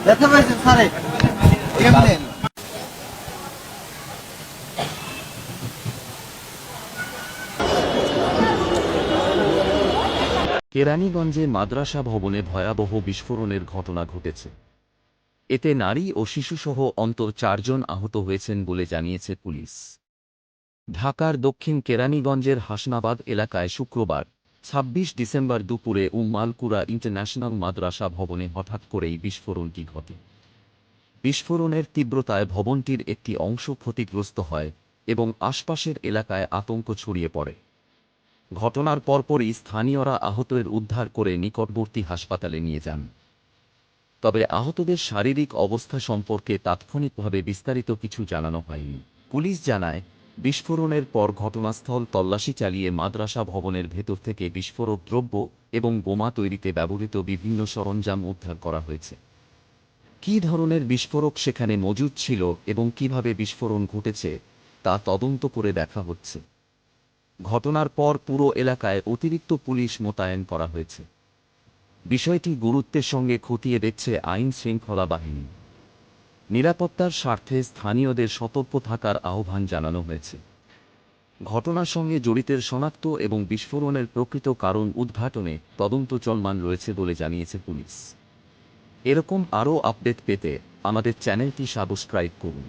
ব্যথা পাইছেন স্যারে? কেমনে? কেরানীগঞ্জে মাদ্রাসা ভবনে ভয়াবহ বিস্ফোরণের ঘটনা ঘটেছে। এতে নারী ও শিশুসহ অন্তত ৪ জন আহত হয়েছেন বলে জানিয়েছে পুলিশ। ঢাকার দক্ষিণ কেরানীগঞ্জের হাসনাবাদ এলাকায় শুক্রবার ২৬ ডিসেম্বর দুপুরে উম্মালকুরা ইন্টারন্যাশনাল মাদ্রাসা ভবনে হঠাৎ করেই বিস্ফোরণটি ঘটে। বিস্ফোরণের তীব্রতায় ভবনটির একটি অংশ ক্ষতিগ্রস্ত হয় এবং আশপাশের এলাকায় আতঙ্ক ছড়িয়ে পড়ে। ঘটনার পরপরই স্থানীয়রা আহতদের উদ্ধার করে নিকটবর্তী হাসপাতালে নিয়ে যান। তবে আহতদের শারীরিক অবস্থা সম্পর্কে তাৎক্ষণিকভাবে বিস্তারিত কিছু জানানো হয়নি। পুলিশ জানায়, বিস্ফোরণের পর ঘটনাস্থল তল্লাশি চালিয়ে মাদ্রাসা ভবনের ভেতর থেকে বিস্ফোরক দ্রব্য এবং বোমা তৈরিতে ব্যবহৃত বিভিন্ন সরঞ্জাম উদ্ধার করা হয়েছে। কী ধরনের বিস্ফোরক সেখানে মজুদ ছিল এবং কিভাবে বিস্ফোরণ ঘটেছে তা তদন্ত করে দেখা হচ্ছে। ঘটনার পর পুরো এলাকায় অতিরিক্ত পুলিশ মোতায়েন করা হয়েছে। বিষয়টি গুরুত্বের সঙ্গে খতিয়ে দেখছে আইন শৃঙ্খলা বাহিনী। নিরাপত্তার স্বার্থে স্থানীয়দের সতর্ক থাকার আহ্বান জানানো হয়েছে। ঘটনার সঙ্গে জড়িতের শনাক্ত এবং বিস্ফোরণের প্রকৃত কারণ উদ্ঘাটনে তদন্ত চলমান রয়েছে বলে জানিয়েছে পুলিশ। এরকম আরও আপডেট পেতে আমাদের চ্যানেলটি সাবস্ক্রাইব করুন।